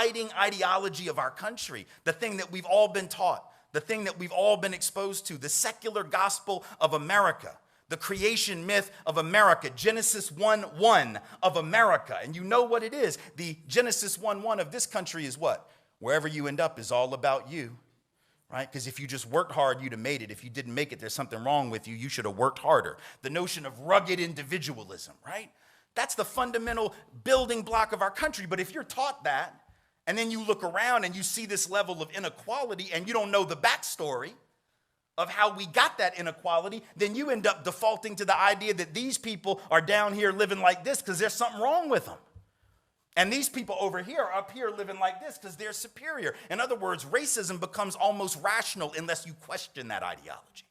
guiding ideology of our country, the thing that we've all been taught, the thing that we've all been exposed to, the secular gospel of America, the creation myth of America, Genesis 1:1 of America. And you know what it is. The Genesis 1:1 of this country is what? Wherever you end up is all about you, right? Because if you just worked hard, you'd have made it. If you didn't make it, there's something wrong with you. You should have worked harder. The notion of rugged individualism, right? That's the fundamental building block of our country. But if you're taught that, and then you look around and you see this level of inequality and you don't know the backstory of how we got that inequality, then you end up defaulting to the idea that these people are down here living like this because there's something wrong with them. And these people over here are up here living like this because they're superior. In other words, racism becomes almost rational unless you question that ideology.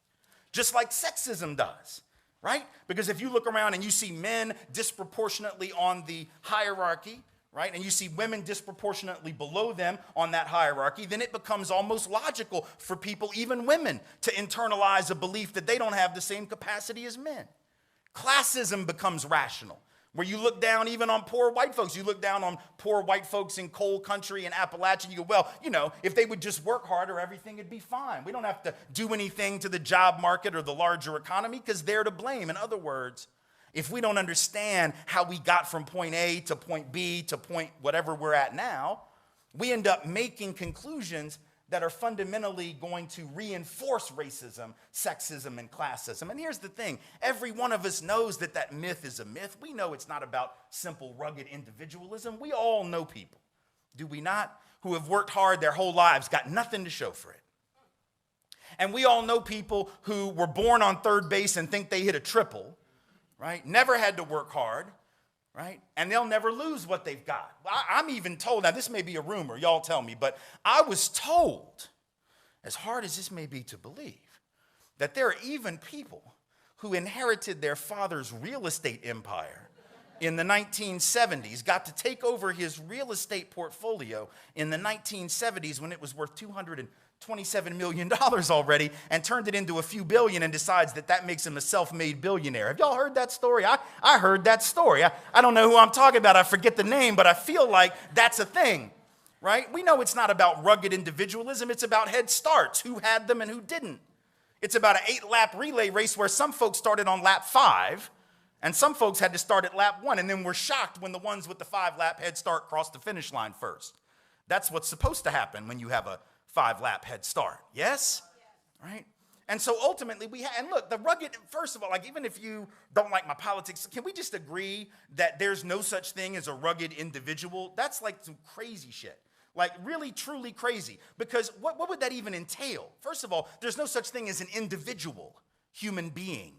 Just like sexism does, right? Because if you look around and you see men disproportionately on the hierarchy, right, and you see women disproportionately below them on that hierarchy, then it becomes almost logical for people, even women, to internalize a belief that they don't have the same capacity as men. Classism becomes rational, where you look down even on poor white folks. You look down on poor white folks in coal country and Appalachia, and you go, well, you know, if they would just work harder, everything would be fine. We don't have to do anything to the job market or the larger economy because they're to blame. In other words, if we don't understand how we got from point A to point B to point whatever we're at now, we end up making conclusions that are fundamentally going to reinforce racism, sexism, and classism. And here's the thing. Every one of us knows that that myth is a myth. We know it's not about simple, rugged individualism. We all know people, do we not, who have worked hard their whole lives, got nothing to show for it. And we all know people who were born on third base and think they hit a triple, right? Never had to work hard, right? And they'll never lose what they've got. I'm even told, now this may be a rumor, y'all tell me, but I was told, as hard as this may be to believe, that there are even people who inherited their father's real estate empire in the 1970s, got to take over his real estate portfolio in the 1970s when it was worth $227 million already, and turned it into a few billion and decides that that makes him a self-made billionaire. Have y'all heard that story? I heard that story. I don't know who I'm talking about. I forget the name, but I feel like that's a thing, right? We know it's not about rugged individualism. It's about head starts, who had them and who didn't. It's about an 8-lap relay race where some folks started on lap 5, and some folks had to start at lap 1, and then were shocked when the ones with the 5-lap head start crossed the finish line first. That's what's supposed to happen when you have a 5-lap head start. Yes? Right? And so ultimately and look, the rugged, first of all, like even if you don't like my politics, can we just agree that there's no such thing as a rugged individual? That's like some crazy shit. Like really, truly crazy. Because what would that even entail? First of all, there's no such thing as an individual human being,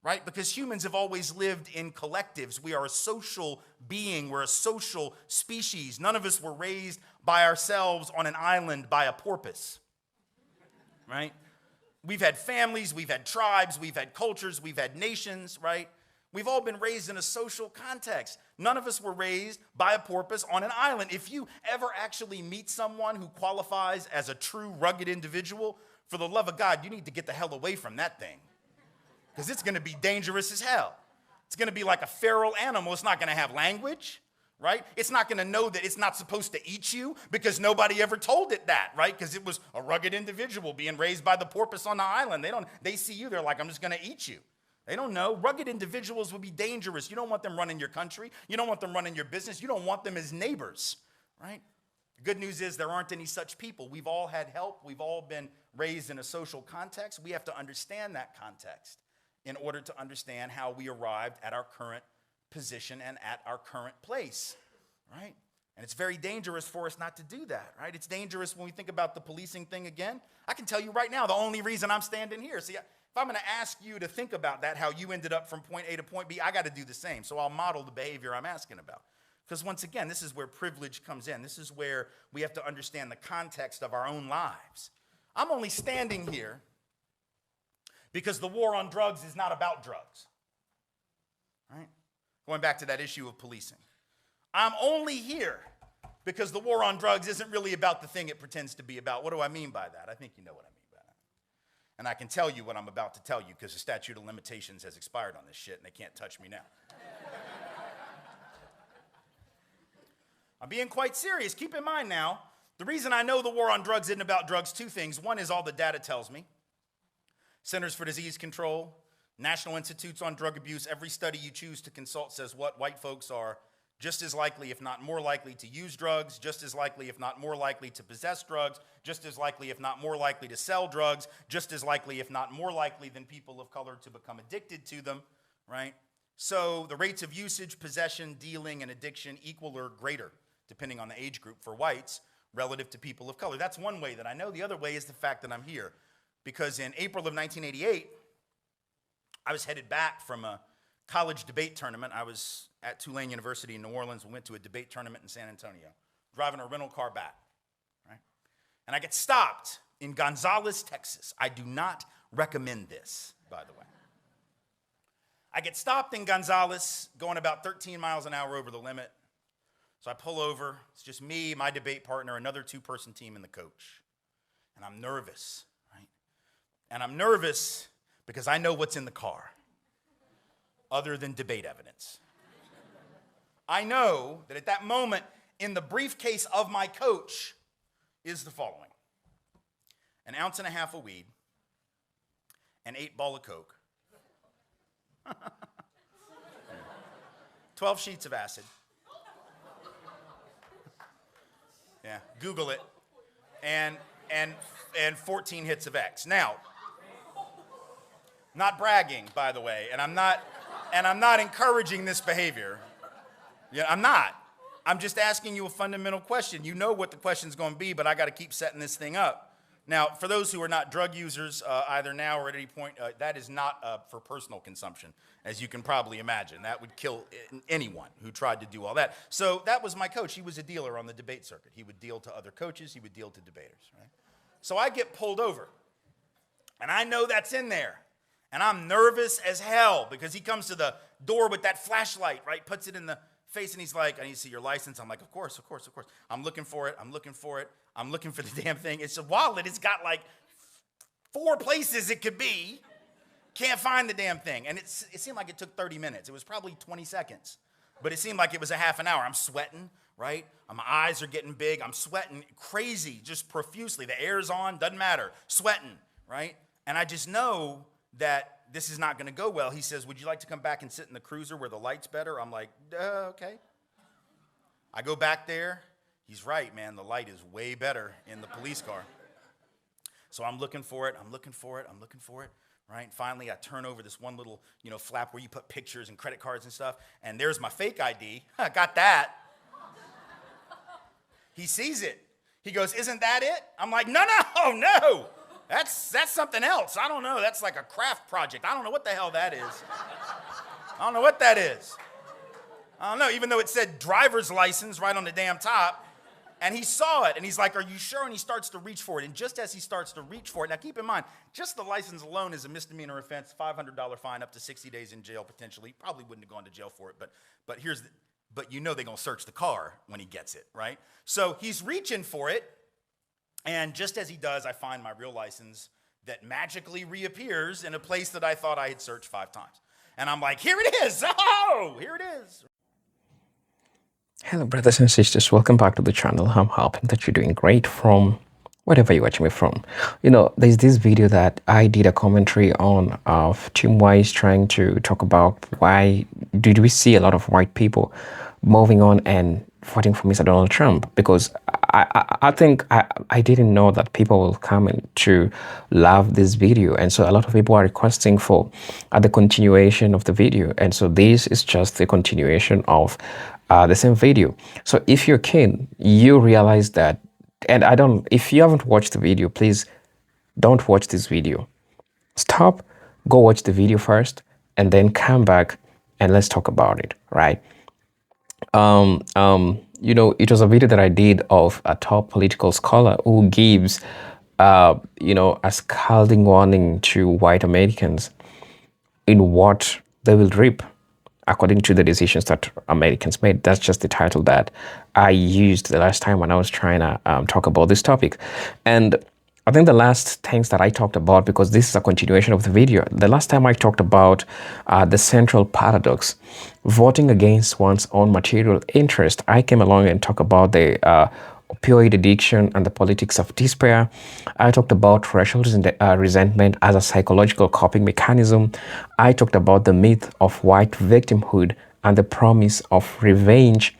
right? Because humans have always lived in collectives. We are a social being. We're a social species. None of us were raised by ourselves on an island by a porpoise, right? We've had families, we've had tribes, we've had cultures, we've had nations, right? We've all been raised in a social context. None of us were raised by a porpoise on an island. If you ever actually meet someone who qualifies as a true rugged individual, for the love of God, you need to get the hell away from that thing, because it's going to be dangerous as hell. It's going to be like a feral animal. It's not going to have language, right? It's not going to know that it's not supposed to eat you because nobody ever told it that, right? Because it was a rugged individual being raised by the porpoise on the island. They see you, they're like, I'm just going to eat you. They don't know. Rugged individuals will be dangerous. You don't want them running your country. You don't want them running your business. You don't want them as neighbors, right? The good news is there aren't any such people. We've all had help. We've all been raised in a social context. We have to understand that context in order to understand how we arrived at our current position and at our current place, right? And it's very dangerous for us not to do that, right? It's dangerous when we think about the policing thing again. I can tell you right now, the only reason I'm standing here. See, if I'm going to ask you to think about that, how you ended up from point A to point B, I got to do the same. So I'll model the behavior I'm asking about. Because once again, this is where privilege comes in. This is where we have to understand the context of our own lives. I'm only standing here because the war on drugs is not about drugs, right? Going back to that issue of policing. I'm only here because the war on drugs isn't really about the thing it pretends to be about. What do I mean by that? I think you know what I mean by that. And I can tell you what I'm about to tell you because the statute of limitations has expired on this shit and they can't touch me now. I'm being quite serious. Keep in mind now, the reason I know the war on drugs isn't about drugs, two things. One is all the data tells me. Centers for Disease Control, National Institutes on Drug Abuse, every study you choose to consult says what? White folks are just as likely, if not more likely, to use drugs, just as likely, if not more likely, to possess drugs, just as likely, if not more likely, to sell drugs, just as likely, if not more likely, than people of color to become addicted to them, right? So the rates of usage, possession, dealing, and addiction equal or greater, depending on the age group, for whites relative to people of color. That's one way that I know. The other way is the fact that I'm here. Because in April of 1988, I was headed back from a college debate tournament. I was at Tulane University in New Orleans. We went to a debate tournament in San Antonio, driving a rental car back, right? And I get stopped in Gonzales, Texas. I do not recommend this, by the way. I get stopped in Gonzales, going about 13 miles an hour over the limit. So I pull over. It's just me, my debate partner, another two-person team, and the coach. And I'm nervous, right? And I'm nervous because I know what's in the car, other than debate evidence. I know that at that moment, in the briefcase of my coach, is the following: 1.5 ounces of weed, an 8-ball of Coke, 12 sheets of acid. Yeah, Google it, and 14 hits of X. Now, not bragging, by the way, and I'm not encouraging this behavior. Yeah, I'm not. I'm just asking you a fundamental question. You know what the question's going to be, but I got to keep setting this thing up. Now, for those who are not drug users, either now or at any point, that is not for personal consumption, as you can probably imagine. That would kill anyone who tried to do all that. So that was my coach. He was a dealer on the debate circuit. He would deal to other coaches. He would deal to debaters, right? So I get pulled over, and I know that's in there. And I'm nervous as hell because he comes to the door with that flashlight, right? Puts it in the face, and he's like, I need to see your license. I'm like, of course. I'm looking for it. I'm looking for the damn thing. It's a wallet. It's got like 4 places it could be. Can't find the damn thing. And it seemed like it took 30 minutes. It was probably 20 seconds. But it seemed like it was a half an hour. I'm sweating, right? My eyes are getting big. I'm sweating crazy, just profusely. The air's on, doesn't matter. Sweating, right? And I just know that this is not going to go well. He says, would you like to come back and sit in the cruiser where the light's better? I'm like, okay. I go back there. He's right, man. The light is way better in the police car. So I'm looking for it, right? Finally, I turn over this one little, flap where you put pictures and credit cards and stuff, and there's my fake ID. I got that. He sees it. He goes, isn't that it? I'm like, no. That's something else. I don't know. That's like a craft project. I don't know what the hell that is. I don't know, even though it said driver's license right on the damn top. And he saw it, and he's like, are you sure? And he starts to reach for it. And just as he starts to reach for it, now keep in mind, just the license alone is a misdemeanor offense, $500 fine, up to 60 days in jail potentially. Probably wouldn't have gone to jail for it, but they're going to search the car when he gets it, right? So he's reaching for it. And just as he does, I find my real license that magically reappears in a place that I thought I had searched 5 times. And I'm like, here it is. Oh, here it is. Hello, brothers and sisters. Welcome back to the channel. I'm hoping that you're doing great from wherever you're watching me from. There's this video that I did a commentary on of Tim Wise trying to talk about why did we see a lot of white people moving on and voting for Mr. Donald Trump, because I think I didn't know that people will come in to love this video, and so a lot of people are requesting for the continuation of the video, and so this is just the continuation of the same video. So if you're keen, you realize that, and if you haven't watched the video, please don't watch this video. Stop, go watch the video first, and then come back and let's talk about it, right? It was a video that I did of a top political scholar who gives, a scalding warning to white Americans in what they will reap according to the decisions that Americans made. That's just the title that I used the last time when I was trying to talk about this topic. And I think the last things that I talked about, because this is a continuation of the video, the last time I talked about the central paradox, voting against one's own material interest, I came along and talked about the opioid addiction and the politics of despair. I talked about threshold resentment as a psychological coping mechanism. I talked about the myth of white victimhood and the promise of revenge.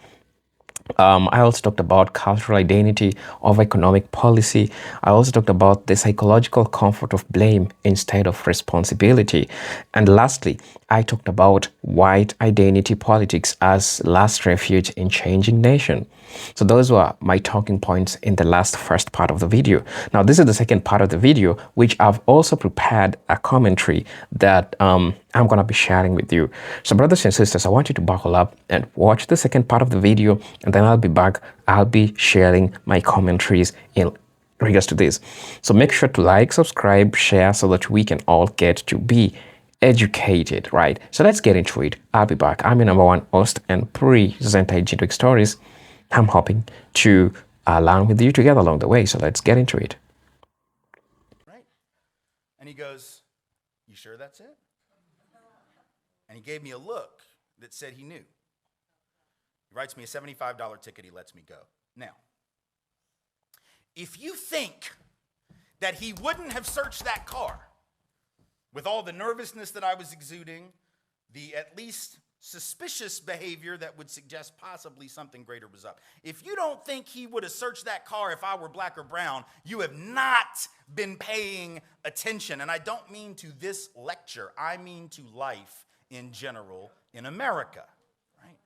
I also talked about cultural identity of economic policy. I also talked about the psychological comfort of blame instead of responsibility. And lastly, I talked about white identity politics as last refuge in changing nation. So those were my talking points in the first part of the video. Now, this is the second part of the video, which I've also prepared a commentary that I'm going to be sharing with you. So brothers and sisters, I want you to buckle up and watch the second part of the video, and then I'll be back. I'll be sharing my commentaries in regards to this. So make sure to like, subscribe, share, so that we can all get to be educated, right? So let's get into it. I'll be back. I'm your number one host and presenter at Gintric Stories. I'm hoping to learn with you together along the way. So let's get into it. Right. And he goes, "You sure that's it?" And he gave me a look that said he knew. He writes me a $75 ticket. He lets me go. Now, if you think that he wouldn't have searched that car with all the nervousness that I was exuding, the at least suspicious behavior that would suggest possibly something greater was up. If you don't think he would have searched that car if I were black or brown, you have not been paying attention. And I don't mean to this lecture. I mean to life in general in America, right?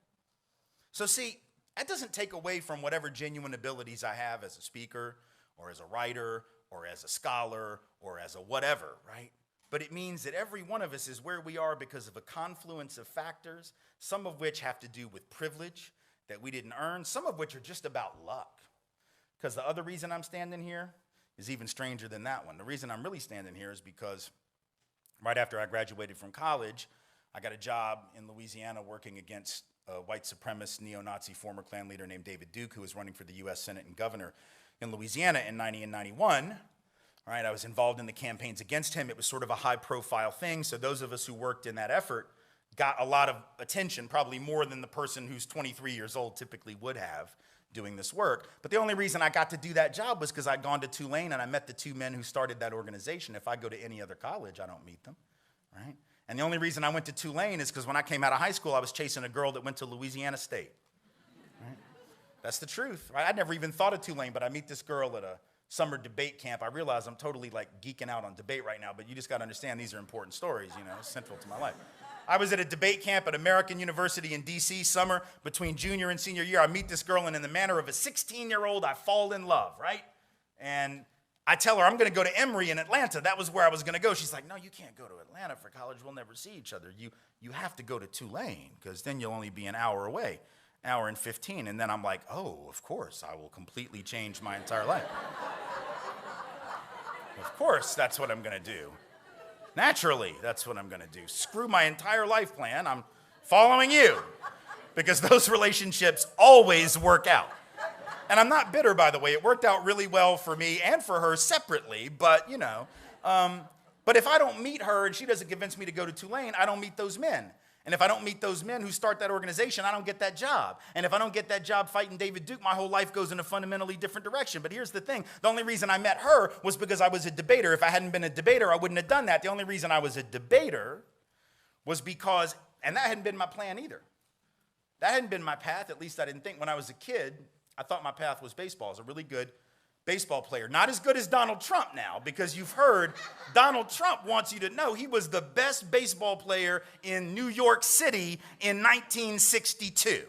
So see, that doesn't take away from whatever genuine abilities I have as a speaker or as a writer or as a scholar or as a whatever, right? But it means that every one of us is where we are because of a confluence of factors, some of which have to do with privilege that we didn't earn, some of which are just about luck. Because the other reason I'm standing here is even stranger than that one. The reason I'm really standing here is because right after I graduated from college, I got a job in Louisiana working against a white supremacist neo-Nazi former Klan leader named David Duke, who was running for the U.S. Senate and governor in Louisiana in 90 and 91. Right, I was involved in the campaigns against him. It was sort of a high-profile thing, so those of us who worked in that effort got a lot of attention, probably more than the person who's 23 years old typically would have doing this work. But the only reason I got to do that job was because I'd gone to Tulane and I met the two men who started that organization. If I go to any other college, I don't meet them, right? And the only reason I went to Tulane is because when I came out of high school, I was chasing a girl that went to Louisiana State, right? That's the truth, right? I'd never even thought of Tulane, but I meet this girl at a summer debate camp. I realize I'm totally like geeking out on debate right now, but you just got to understand these are important stories, you know, central to my life. I was at a debate camp at American University in DC summer between junior and senior year. I meet this girl and in the manner of a 16-year-old, I fall in love, right? And I tell her I'm going to go to Emory in Atlanta. That was where I was going to go. She's like, "No, you can't go to Atlanta for college. We'll never see each other. You have to go to Tulane because then you'll only be an hour away, hour and 15. And then I'm like, "Oh, of course, I will completely change my entire life." Of course, that's what I'm going to do. Naturally, that's what I'm going to do. Screw my entire life plan. I'm following you because those relationships always work out. And I'm not bitter, by the way. It worked out really well for me and for her separately, but, you know. But if I don't meet her and she doesn't convince me to go to Tulane, I don't meet those men. And if I don't meet those men who start that organization, I don't get that job. And if I don't get that job fighting David Duke, my whole life goes in a fundamentally different direction. But here's the thing. The only reason I met her was because I was a debater. If I hadn't been a debater, I wouldn't have done that. The only reason I was a debater was because, and that hadn't been my plan either. That hadn't been my path. At least I didn't think. When I was a kid, I thought my path was baseball. I was a really good baseball player. Not as good as Donald Trump now, because you've heard Donald Trump wants you to know he was the best baseball player in New York City in 1962.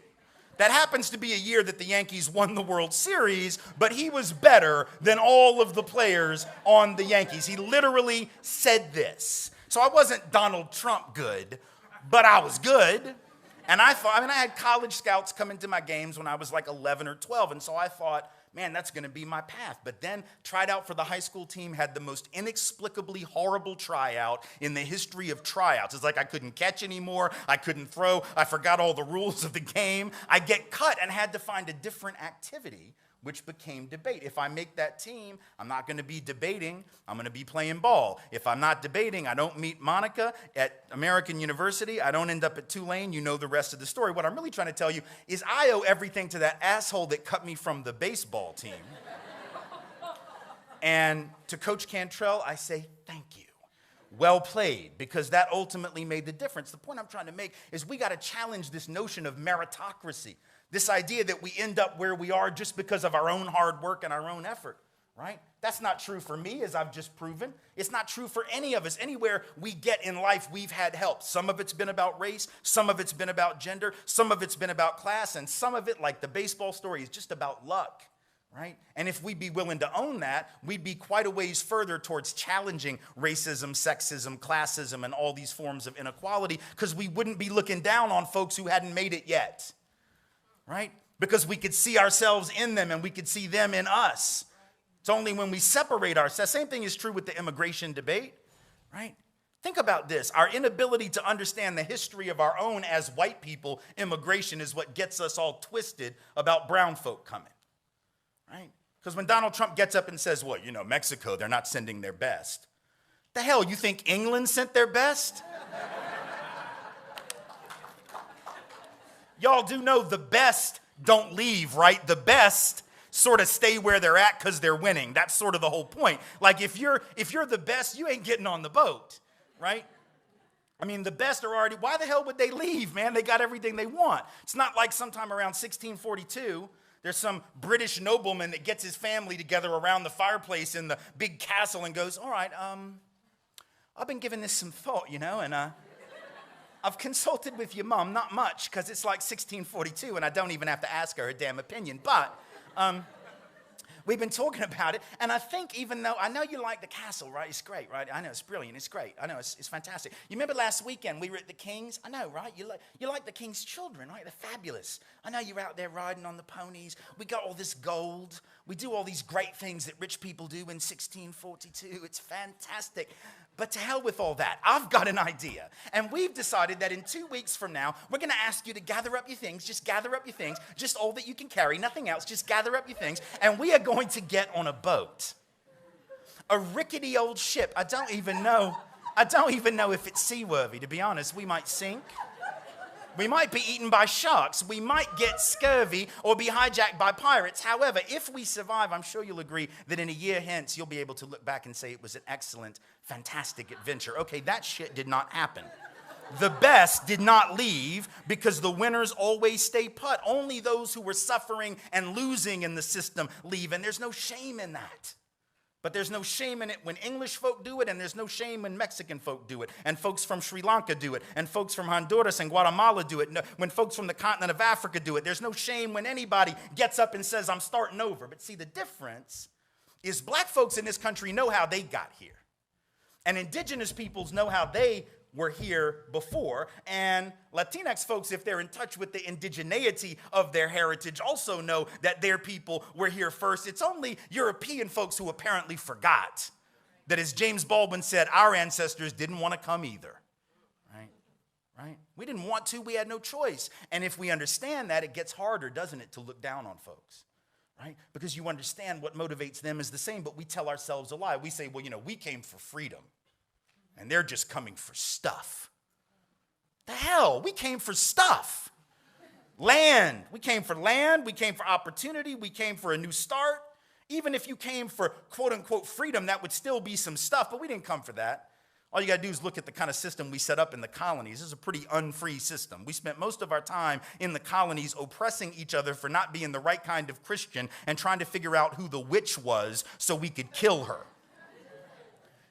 That happens to be a year that the Yankees won the World Series, but he was better than all of the players on the Yankees. He literally said this. So I wasn't Donald Trump good, but I was good. And I thought, I had college scouts come into my games when I was like 11 or 12, and so I thought, man, that's going to be my path. But then tried out for the high school team, had the most inexplicably horrible tryout in the history of tryouts. It's like I couldn't catch anymore. I couldn't throw. I forgot all the rules of the game. I get cut and had to find a different activity which became debate. If I make that team, I'm not going to be debating, I'm going to be playing ball. If I'm not debating, I don't meet Monica at American University, I don't end up at Tulane, you know the rest of the story. What I'm really trying to tell you is I owe everything to that asshole that cut me from the baseball team. And to Coach Cantrell, I say thank you. Well played, because that ultimately made the difference. The point I'm trying to make is we got to challenge this notion of meritocracy, this idea that we end up where we are just because of our own hard work and our own effort, right? That's not true for me, as I've just proven. It's not true for any of us. Anywhere we get in life, we've had help. Some of it's been about race, some of it's been about gender, some of it's been about class, and some of it, like the baseball story, is just about luck. Right? And if we'd be willing to own that, we'd be quite a ways further towards challenging racism, sexism, classism, and all these forms of inequality, because we wouldn't be looking down on folks who hadn't made it yet. Right? Because we could see ourselves in them and we could see them in us. It's only when we separate ourselves. Same thing is true with the immigration debate. Right? Think about this. Our inability to understand the history of our own as white people, immigration is what gets us all twisted about brown folk coming. Right? Because when Donald Trump gets up and says, well, you know, Mexico, they're not sending their best. The hell, you think England sent their best? Y'all do know the best don't leave, right? The best sort of stay where they're at because they're winning. That's sort of the whole point. Like if you're the best, you ain't getting on the boat, right? I mean, the best are already, why the hell would they leave, man? They got everything they want. It's not like sometime around 1642, there's some British nobleman that gets his family together around the fireplace in the big castle and goes, all right, I've been giving this some thought, you know, and I've consulted with your mom, not much, because it's like 1642, and I don't even have to ask her damn opinion, but we've been talking about it, and I think even though, I know you like the castle, right? It's great, right? I know, it's brilliant, it's great. I know, it's fantastic. You remember last weekend we were at the King's? I know, right? You like the King's children, right? They're fabulous. I know you're out there riding on the ponies. We got all this gold. We do all these great things that rich people do in 1642. It's fantastic. But to hell with all that. I've got an idea. And we've decided that in 2 weeks from now, we're going to ask you to gather up your things. Just gather up your things. Just all that you can carry. Nothing else. Just gather up your things. And we are going to get on a boat. A rickety old ship. I don't even know if it's seaworthy, to be honest. We might sink. We might be eaten by sharks. We might get scurvy or be hijacked by pirates. However, if we survive, I'm sure you'll agree that in a year hence, you'll be able to look back and say it was an excellent, fantastic adventure. Okay, that shit did not happen. The best did not leave because the winners always stay put. Only those who were suffering and losing in the system leave, and there's no shame in that. But there's no shame in it when English folk do it, and there's no shame when Mexican folk do it, and folks from Sri Lanka do it, and folks from Honduras and Guatemala do it, when folks from the continent of Africa do it. There's no shame when anybody gets up and says, I'm starting over. But see, the difference is black folks in this country know how they got here, and indigenous peoples know how they were here before, and Latinx folks, if they're in touch with the indigeneity of their heritage, also know that their people were here first. It's only European folks who apparently forgot that, as James Baldwin said, our ancestors didn't want to come either. Right? We didn't want to, we had no choice. And if we understand that, it gets harder, doesn't it, to look down on folks. Right? Because you understand what motivates them is the same, but we tell ourselves a lie. We say, well, you know, we came for freedom. And they're just coming for stuff. The hell, we came for stuff. Land, we came for land, we came for opportunity, we came for a new start. Even if you came for quote unquote freedom, that would still be some stuff, but we didn't come for that. All you gotta do is look at the kind of system we set up in the colonies. This is a pretty unfree system. We spent most of our time in the colonies oppressing each other for not being the right kind of Christian and trying to figure out who the witch was so we could kill her.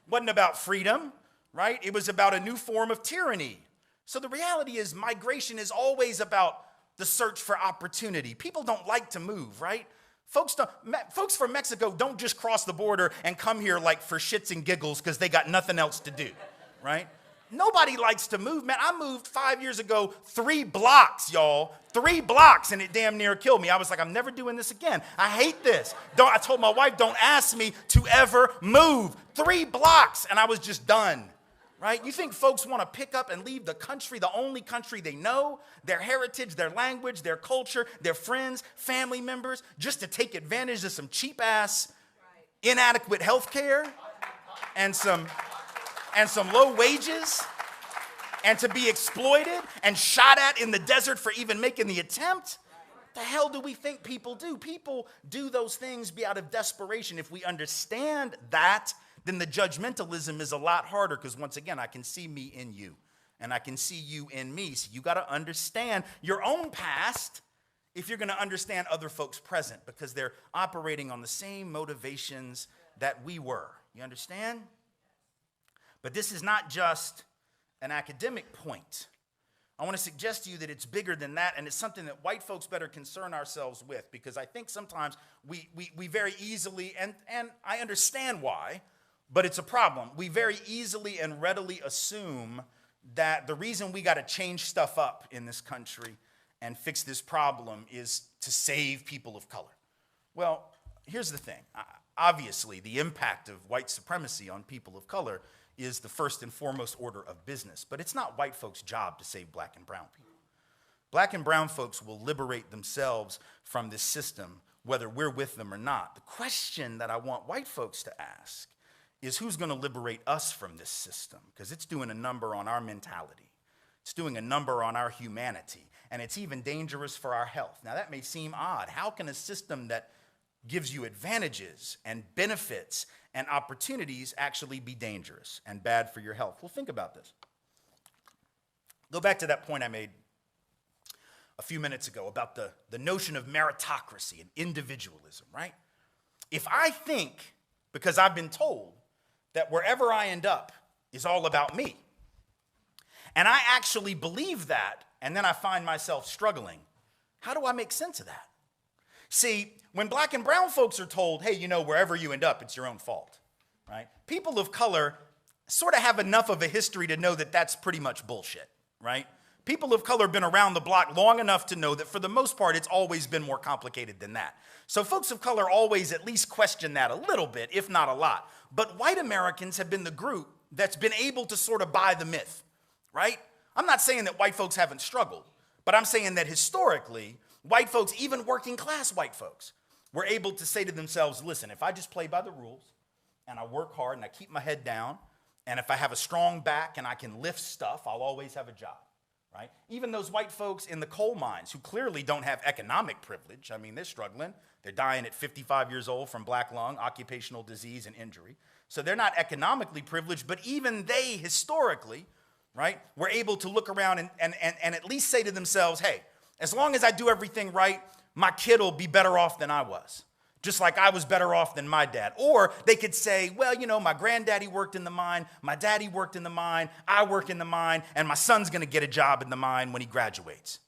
It wasn't about freedom. Right? It was about a new form of tyranny. So the reality is migration is always about the search for opportunity. People don't like to move, right? Folks from Mexico don't just cross the border and come here like for shits and giggles because they got nothing else to do, right? Nobody likes to move, man. I moved 5 years ago, 3 blocks, y'all. 3 blocks, and it damn near killed me. I was like, I'm never doing this again. I hate this. I told my wife, don't ask me to ever move. 3 blocks, and I was just done. right? You think folks want to pick up and leave the country, the only country they know, their heritage, their language, their culture, their friends, family members, just to take advantage of some cheap-ass, inadequate health care and some low wages, and to be exploited and shot at in the desert for even making the attempt? The hell do we think people do? People do those things out of desperation. If we understand that, then the judgmentalism is a lot harder, because once again, I can see me in you and I can see you in me. So you got to understand your own past if you're going to understand other folks' present, because they're operating on the same motivations that we were. You understand? But this is not just an academic point. I want to suggest to you that it's bigger than that, and it's something that white folks better concern ourselves with, because I think sometimes we very easily, and I understand why, but it's a problem. We very easily and readily assume that the reason we got to change stuff up in this country and fix this problem is to save people of color. Well, here's the thing. Obviously, the impact of white supremacy on people of color is the first and foremost order of business, but it's not white folks' job to save black and brown people. Black and brown folks will liberate themselves from this system, whether we're with them or not. The question that I want white folks to ask is, who's going to liberate us from this system? Because it's doing a number on our mentality. It's doing a number on our humanity, and it's even dangerous for our health. Now, that may seem odd. How can a system that gives you advantages and benefits and opportunities actually be dangerous and bad for your health? Well, think about this. Go back to that point I made a few minutes ago about the notion of meritocracy and individualism, right? If I think, because I've been told, that wherever I end up is all about me, and I actually believe that, and then I find myself struggling, how do I make sense of that? See, when black and brown folks are told, hey, you know, wherever you end up, it's your own fault, right? People of color sort of have enough of a history to know that that's pretty much bullshit, right? People of color have been around the block long enough to know that for the most part, it's always been more complicated than that. So folks of color always at least question that a little bit, if not a lot. But white Americans have been the group that's been able to sort of buy the myth, right? I'm not saying that white folks haven't struggled, but I'm saying that historically, white folks, even working class white folks, were able to say to themselves, listen, if I just play by the rules and I work hard and I keep my head down, and if I have a strong back and I can lift stuff, I'll always have a job, right? Even those white folks in the coal mines who clearly don't have economic privilege, I mean, they're struggling. They're dying at 55 years old from black lung, occupational disease, and injury. So they're not economically privileged, but even they historically, right, were able to look around and at least say to themselves, hey, as long as I do everything right, my kid will be better off than I was, just like I was better off than my dad. Or they could say, well, you know, my granddaddy worked in the mine, my daddy worked in the mine, I work in the mine, and my son's going to get a job in the mine when he graduates.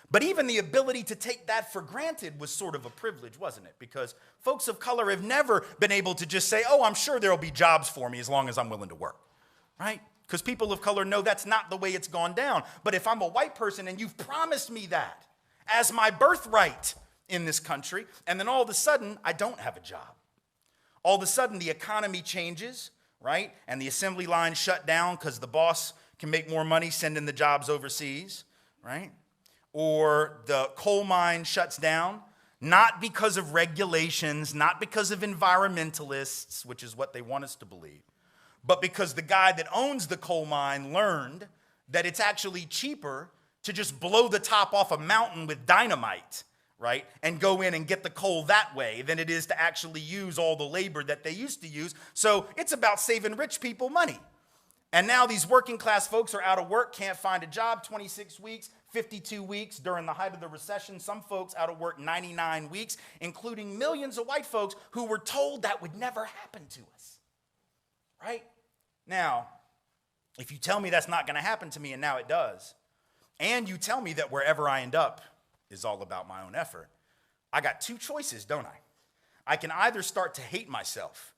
But even the ability to take that for granted was sort of a privilege, wasn't it? Because folks of color have never been able to just say, oh, I'm sure there'll be jobs for me as long as I'm willing to work, right? Because people of color know that's not the way it's gone down. But if I'm a white person and you've promised me that as my birthright in this country, and then all of a sudden I don't have a job. All of a sudden the economy changes, right? And the assembly line shut down because the boss can make more money sending the jobs overseas, right? Or the coal mine shuts down, not because of regulations, not because of environmentalists, which is what they want us to believe, but because the guy that owns the coal mine learned that it's actually cheaper to just blow the top off a mountain with dynamite, right, and go in and get the coal that way than it is to actually use all the labor that they used to use. So it's about saving rich people money. And now these working class folks are out of work, can't find a job, 26 weeks, 52 weeks during the height of the recession. Some folks out of work 99 weeks, including millions of white folks who were told that would never happen to us, right? Now, if you tell me that's not going to happen to me, and now it does, and you tell me that wherever I end up is all about my own effort, I got two choices, don't I? I can either start to hate myself,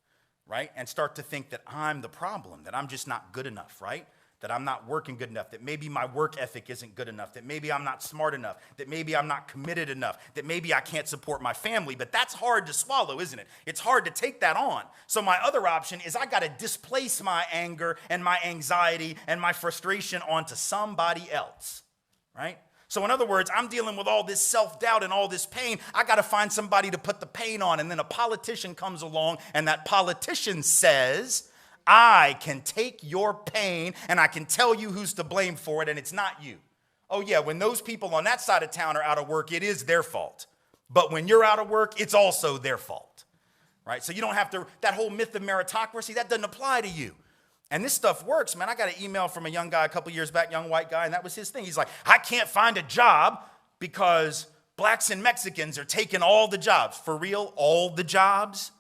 right, and start to think that I'm the problem, that I'm just not good enough, right, that I'm not working good enough, that maybe my work ethic isn't good enough, that maybe I'm not smart enough, that maybe I'm not committed enough, that maybe I can't support my family. But that's hard to swallow, isn't it? It's hard to take that on. So my other option is I got to displace my anger and my anxiety and my frustration onto somebody else, right? So in other words, I'm dealing with all this self-doubt and all this pain. I got to find somebody to put the pain on. And then a politician comes along, and that politician says, I can take your pain and I can tell you who's to blame for it, and it's not you. Oh yeah, when those people on that side of town are out of work, it is their fault. But when you're out of work, it's also their fault, right? So you don't have to, that whole myth of meritocracy, that doesn't apply to you. And this stuff works, man. I got an email from a young guy a couple years back, young white guy, and that was his thing. He's like, I can't find a job because blacks and Mexicans are taking all the jobs. For real, all the jobs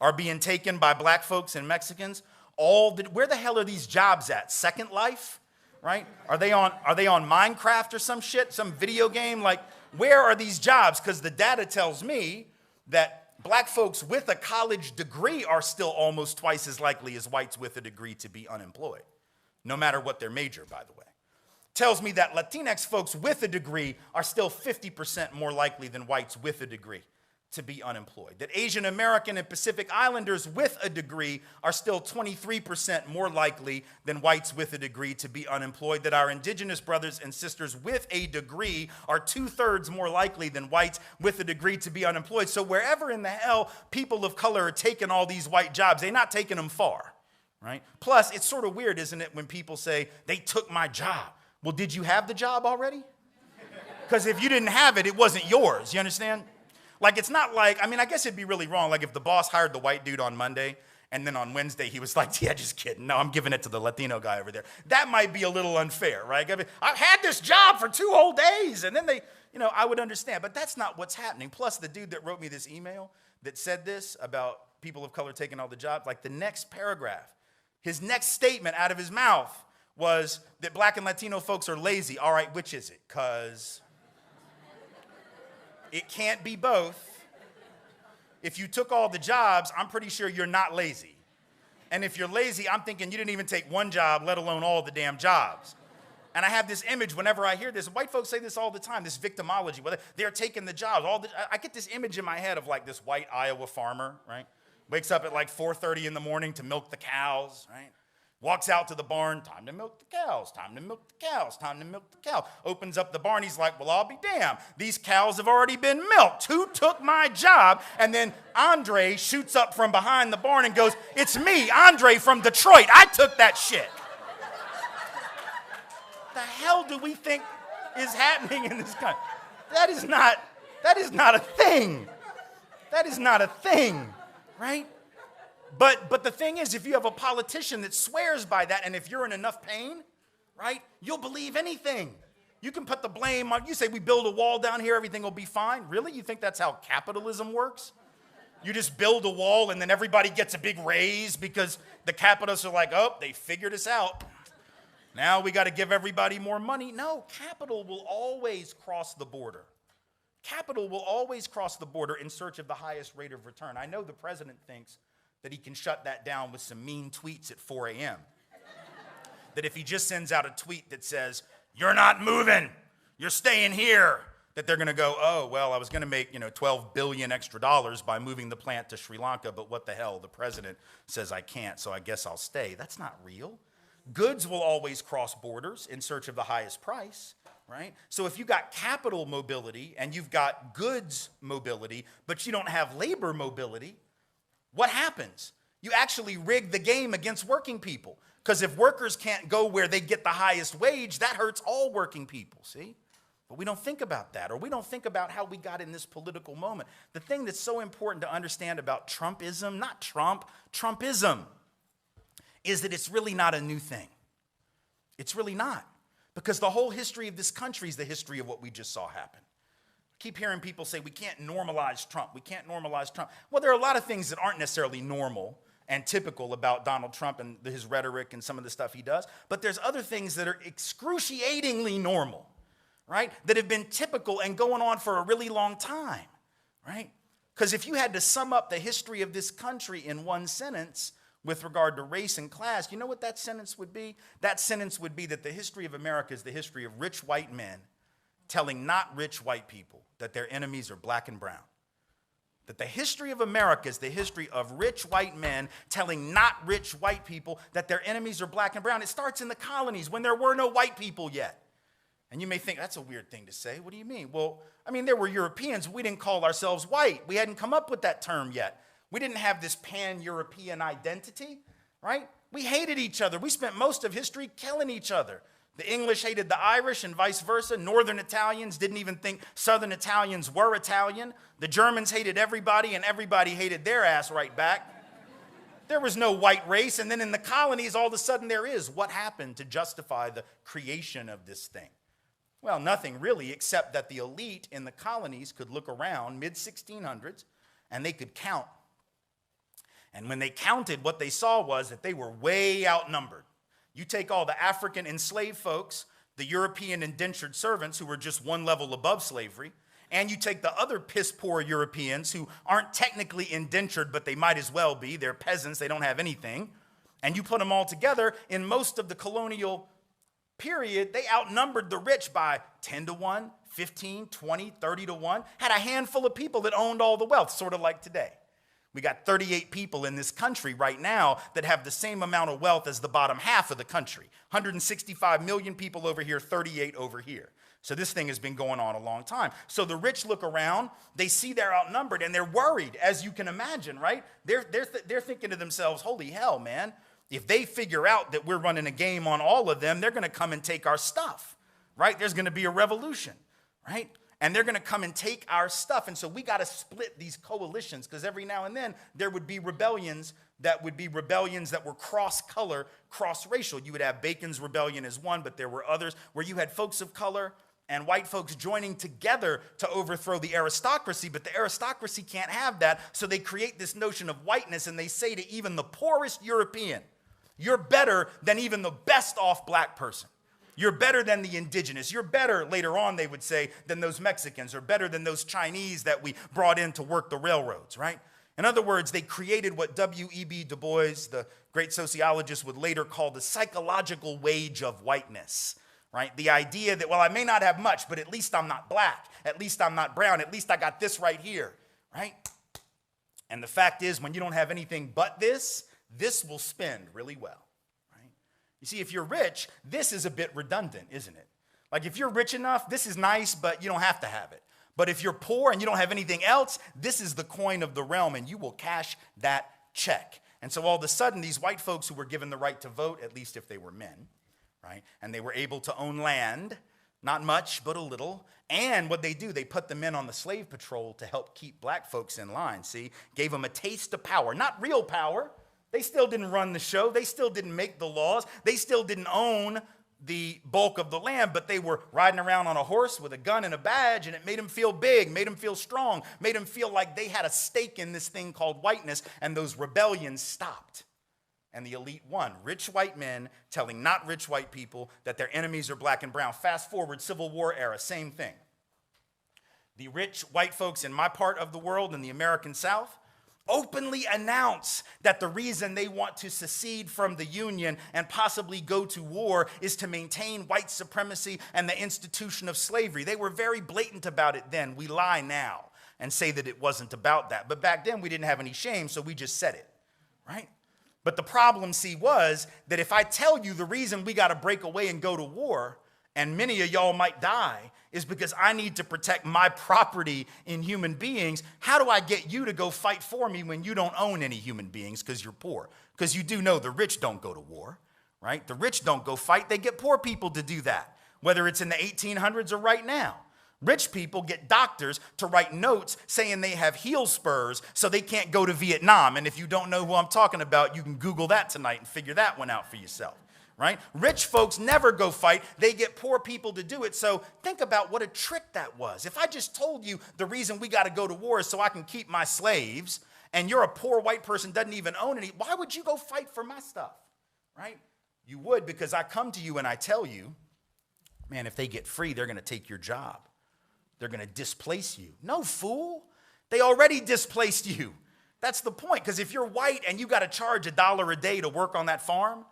are being taken by black folks and Mexicans. Where the hell are these jobs at? Second Life, right? Are they on Minecraft or some shit, some video game? Like, where are these jobs? Because the data tells me that black folks with a college degree are still almost twice as likely as whites with a degree to be unemployed, no matter what their major, by the way. Tells me that Latinx folks with a degree are still 50% more likely than whites with a degree to be unemployed. That Asian American and Pacific Islanders with a degree are still 23% more likely than whites with a degree to be unemployed. That our indigenous brothers and sisters with a degree are 2/3 more likely than whites with a degree to be unemployed. So wherever in the hell people of color are taking all these white jobs, they're not taking them far, right? Plus, it's sort of weird, isn't it, when people say, they took my job. Well, did you have the job already? Because if you didn't have it, it wasn't yours, you understand? Like, it's not like, I mean, I guess it'd be really wrong. Like, if the boss hired the white dude on Monday, and then on Wednesday he was like, yeah, just kidding. No, I'm giving it to the Latino guy over there. That might be a little unfair, right? I mean, I've had this job for 2 whole days, and then they, I would understand. But that's not what's happening. Plus, the dude that wrote me this email that said this about people of color taking all the jobs, like the next paragraph, his next statement out of his mouth was that black and Latino folks are lazy. All right, which is it? Because it can't be both. If you took all the jobs, I'm pretty sure you're not lazy. And if you're lazy, I'm thinking you didn't even take one job, let alone all the damn jobs. And I have this image whenever I hear this. White folks say this all the time, this victimology, where they're taking the jobs. I get this image in my head of like this white Iowa farmer, right? Wakes up at like 4:30 in the morning to milk the cows, right? Walks out to the barn, time to milk the cows, time to milk the cows, time to milk the cows. Opens up the barn, he's like, well, I'll be damned. These cows have already been milked. Who took my job? And then Andre shoots up from behind the barn and goes, it's me, Andre from Detroit. I took that shit. The hell do we think is happening in this country? That is not a thing. That is not a thing, right? But the thing is, if you have a politician that swears by that, and if you're in enough pain, right, you'll believe anything. You can put the blame on, you say we build a wall down here, everything will be fine. Really? You think that's how capitalism works? You just build a wall and then everybody gets a big raise because the capitalists are like, oh, they figured us out. Now we got to give everybody more money. No, capital will always cross the border. Capital will always cross the border in search of the highest rate of return. I know the president thinks that he can shut that down with some mean tweets at 4 a.m. That if he just sends out a tweet that says, you're not moving, you're staying here, that they're going to go, oh, well, I was going to make, $12 billion extra by moving the plant to Sri Lanka, but what the hell, the president says I can't, so I guess I'll stay. That's not real. Goods will always cross borders in search of the highest price, right? So if you got capital mobility and you've got goods mobility, but you don't have labor mobility, what happens? You actually rig the game against working people. Because if workers can't go where they get the highest wage, that hurts all working people, see? But we don't think about that, or we don't think about how we got in this political moment. The thing that's so important to understand about Trumpism, not Trump, Trumpism, is that it's really not a new thing. It's really not. Because the whole history of this country is the history of what we just saw happen. Keep hearing people say, we can't normalize Trump. We can't normalize Trump. Well, there are a lot of things that aren't necessarily normal and typical about Donald Trump and his rhetoric and some of the stuff he does. But there's other things that are excruciatingly normal, right? That have been typical and going on for a really long time, right? Because if you had to sum up the history of this country in one sentence, with regard to race and class, you know what that sentence would be? That sentence would be that the history of America is the history of rich white men telling not rich white people that their enemies are black and brown. That the history of America is the history of rich white men telling not rich white people that their enemies are black and brown. It starts in the colonies when there were no white people yet. And you may think, that's a weird thing to say. What do you mean? Well, I mean, there were Europeans. We didn't call ourselves white. We hadn't come up with that term yet. We didn't have this pan-European identity, right? We hated each other. We spent most of history killing each other. The English hated the Irish and vice versa. Northern Italians didn't even think Southern Italians were Italian. The Germans hated everybody, and everybody hated their ass right back. There was no white race, and then in the colonies, all of a sudden there is. What happened to justify the creation of this thing? Well, nothing really, except that the elite in the colonies could look around mid-1600s, and they could count. And when they counted, what they saw was that they were way outnumbered. You take all the African enslaved folks, the European indentured servants who were just one level above slavery, and you take the other piss-poor Europeans who aren't technically indentured, but they might as well be. They're peasants. They don't have anything. And you put them all together, in most of the colonial period, they outnumbered the rich by 10 to 1, 15, 20, 30 to 1, had a handful of people that owned all the wealth, sort of like today. We got 38 people in this country right now that have the same amount of wealth as the bottom half of the country. 165 million people over here, 38 over here. So this thing has been going on a long time. So the rich look around, they see they're outnumbered, and they're worried, as you can imagine, right? They're thinking to themselves, holy hell, man. If they figure out that we're running a game on all of them, they're going to come and take our stuff, right? There's going to be a revolution, right? And they're going to come and take our stuff. And so we got to split these coalitions, because every now and then there would be rebellions that were cross-color, cross-racial. You would have Bacon's Rebellion as one, but there were others where you had folks of color and white folks joining together to overthrow the aristocracy, but the aristocracy can't have that, so they create this notion of whiteness, and they say to even the poorest European, you're better than even the best off black person. You're better than the indigenous. You're better, later on they would say, than those Mexicans, or better than those Chinese that we brought in to work the railroads, right? In other words, they created what W.E.B. Du Bois, the great sociologist, would later call the psychological wage of whiteness, right? The idea that, well, I may not have much, but at least I'm not black. At least I'm not brown. At least I got this right here, right? And the fact is, when you don't have anything but this will spend really well. You see, if you're rich, this is a bit redundant, isn't it? Like if you're rich enough, this is nice, but you don't have to have it. But if you're poor and you don't have anything else, this is the coin of the realm, and you will cash that check. And so all of a sudden, these white folks who were given the right to vote, at least if they were men, right? And they were able to own land, not much, but a little. And what they do, they put the men on the slave patrol to help keep black folks in line, see? Gave them a taste of power, not real power. They still didn't run the show. They still didn't make the laws. They still didn't own the bulk of the land, but they were riding around on a horse with a gun and a badge, and it made them feel big, made them feel strong, made them feel like they had a stake in this thing called whiteness, and those rebellions stopped. And the elite won. Rich white men telling not rich white people that their enemies are black and brown. Fast forward, Civil War era, same thing. The rich white folks in my part of the world, in the American South, openly announce that the reason they want to secede from the Union and possibly go to war is to maintain white supremacy and the institution of slavery. They were very blatant about it then. We lie now and say that it wasn't about that. But back then we didn't have any shame, so we just said it, right? But the problem, see, was that if I tell you the reason we got to break away and go to war, and many of y'all might die, is because I need to protect my property in human beings. How do I get you to go fight for me when you don't own any human beings because you're poor? Because you do know the rich don't go to war, right? The rich don't go fight. They get poor people to do that, whether it's in the 1800s or right now. Rich people get doctors to write notes saying they have heel spurs so they can't go to Vietnam. And if you don't know who I'm talking about, you can Google that tonight and figure that one out for yourself. Right? Rich folks never go fight. They get poor people to do it. So think about what a trick that was. If I just told you the reason we got to go to war is so I can keep my slaves, and you're a poor white person, doesn't even own any, why would you go fight for my stuff? Right? You would, because I come to you and I tell you, man, if they get free, they're going to take your job. They're going to displace you. No, fool. They already displaced you. That's the point, because if you're white and you got to charge $1 a day to work on that farm,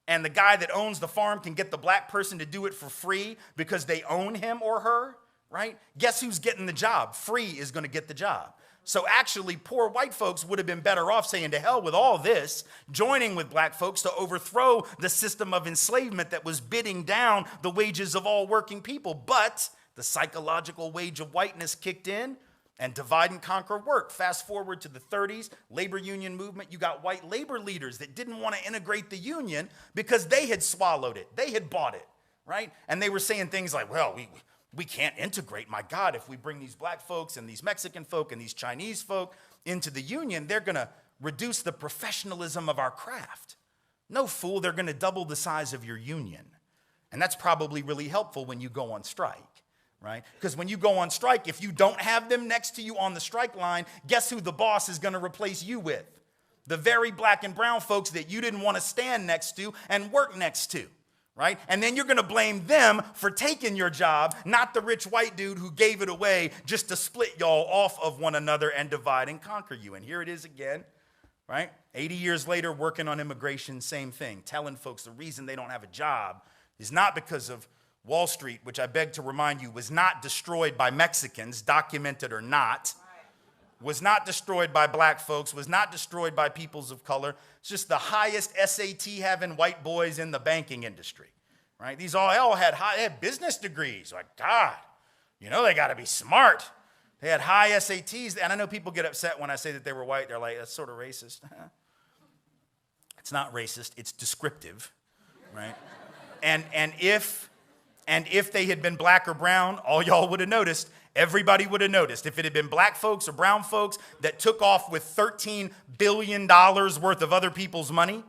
and the guy that owns the farm can get the black person to do it for free because they own him or her, right? Guess who's getting the job? Free is going to get the job. So actually, poor white folks would have been better off saying to hell with all this, joining with black folks to overthrow the system of enslavement that was bidding down the wages of all working people. But the psychological wage of whiteness kicked in, and divide and conquer work. Fast forward to the 30s, labor union movement. You got white labor leaders that didn't want to integrate the union because they had swallowed it. They had bought it, right? And they were saying things like, well, we can't integrate. My God, if we bring these black folks and these Mexican folk and these Chinese folk into the union, they're going to reduce the professionalism of our craft. No, fool, they're going to double the size of your union. And that's probably really helpful when you go on strike. Right? Because when you go on strike, if you don't have them next to you on the strike line, guess who the boss is going to replace you with? The very black and brown folks that you didn't want to stand next to and work next to, right? And then you're going to blame them for taking your job, not the rich white dude who gave it away just to split y'all off of one another and divide and conquer you. And here it is again, right? 80 years later, working on immigration, same thing, telling folks the reason they don't have a job is not because of Wall Street, which I beg to remind you, was not destroyed by Mexicans, documented or not, was not destroyed by black folks, was not destroyed by peoples of color. It's just the highest SAT having white boys in the banking industry, right? These all had business degrees. Like, God, you know they got to be smart. They had high SATs. And I know people get upset when I say that they were white. They're like, that's sort of racist. It's not racist. It's descriptive, right? And if they had been black or brown, all y'all would have noticed, everybody would have noticed. If it had been black folks or brown folks that took off with $13 billion worth of other people's money,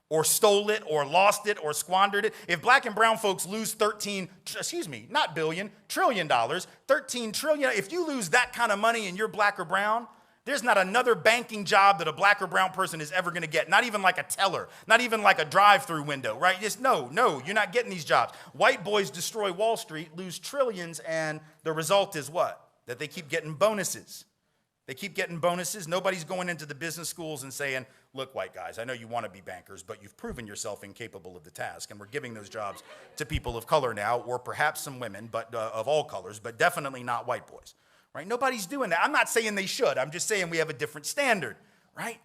or stole it, or lost it, or squandered it, if black and brown folks lose trillion, $13 trillion, if you lose that kind of money and you're black or brown, there's not another banking job that a black or brown person is ever going to get. Not even like a teller, not even like a drive-through window, right? Just no, you're not getting these jobs. White boys destroy Wall Street, lose trillions, and the result is what? That they keep getting bonuses. They keep getting bonuses. Nobody's going into the business schools and saying, look, white guys, I know you want to be bankers, but you've proven yourself incapable of the task, and we're giving those jobs to people of color now, or perhaps some women, but of all colors, but definitely not white boys. Right? Nobody's doing that. I'm not saying they should. I'm just saying we have a different standard, right?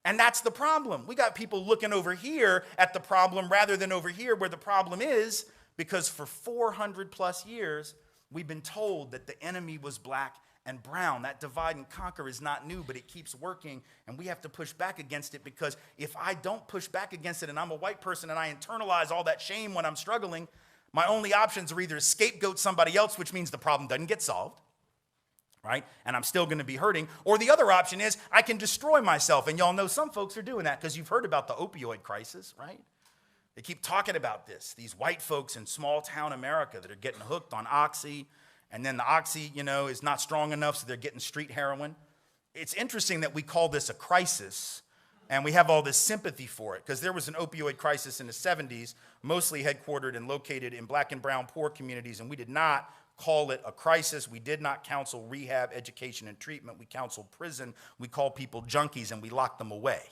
And that's the problem. We got people looking over here at the problem rather than over here where the problem is, because for 400 plus years, we've been told that the enemy was black and brown. That divide and conquer is not new, but it keeps working, and we have to push back against it, because if I don't push back against it and I'm a white person and I internalize all that shame when I'm struggling, my only options are either to scapegoat somebody else, which means the problem doesn't get solved, right? And I'm still going to be hurting. Or the other option is I can destroy myself. And y'all know some folks are doing that because you've heard about the opioid crisis, right? They keep talking about this. These white folks in small town America that are getting hooked on Oxy, and then the Oxy, is not strong enough, so they're getting street heroin. It's interesting that we call this a crisis, and we have all this sympathy for it, because there was an opioid crisis in the 70s, mostly headquartered and located in black and brown poor communities, and we did not call it a crisis. We did not counsel rehab, education, and treatment. We counseled prison. We called people junkies, and we locked them away.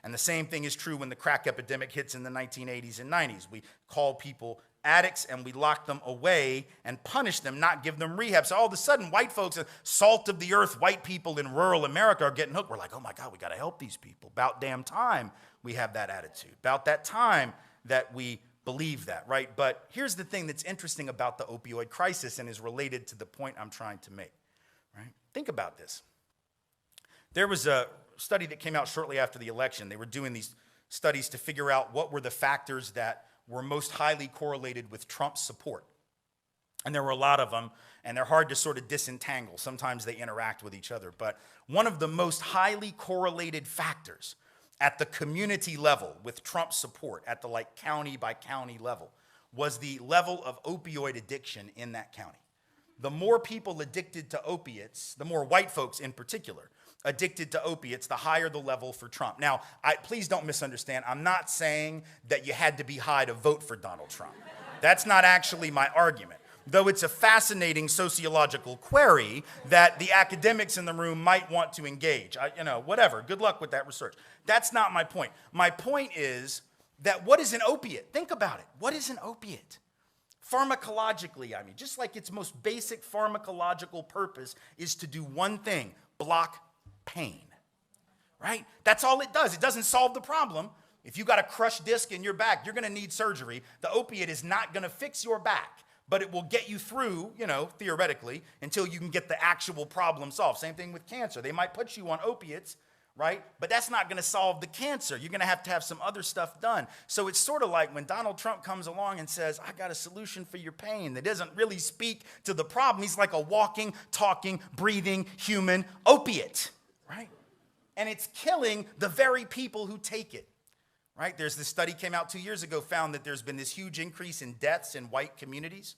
And the same thing is true when the crack epidemic hits in the 1980s and 90s. We call people addicts, and we lock them away and punish them, not give them rehab. So all of a sudden, white folks, salt of the earth, white people in rural America are getting hooked. We're like, oh my God, we got to help these people. About damn time we have that attitude. About that time that we believe that, right? But here's the thing that's interesting about the opioid crisis and is related to the point I'm trying to make, right? Think about this. There was a study that came out shortly after the election. They were doing these studies to figure out what were the factors that were most highly correlated with Trump's support. And there were a lot of them, and they're hard to sort of disentangle. Sometimes they interact with each other. But one of the most highly correlated factors at the community level with Trump's support, at the county by county level, was the level of opioid addiction in that county. The more people addicted to opiates, the more white folks in particular addicted to opiates, the higher the level for Trump. Now, please don't misunderstand. I'm not saying that you had to be high to vote for Donald Trump. That's not actually my argument. though it's a fascinating sociological query that the academics in the room might want to engage. Whatever, good luck with that research. That's not my point. My point is that what is an opiate? Think about it. What is an opiate? Pharmacologically, just like its most basic pharmacological purpose is to do one thing, block pain, right? That's all it does. It doesn't solve the problem. If you got a crushed disc in your back, you're going to need surgery. The opiate is not going to fix your back, but it will get you through, theoretically, until you can get the actual problem solved. Same thing with cancer. They might put you on opiates, right? But that's not going to solve the cancer. You're going to have some other stuff done. So it's sort of like when Donald Trump comes along and says, I got a solution for your pain, that doesn't really speak to the problem. He's like a walking, talking, breathing human opiate, right? And it's killing the very people who take it, right? There's this study came out 2 years ago, found that there's been this huge increase in deaths in white communities,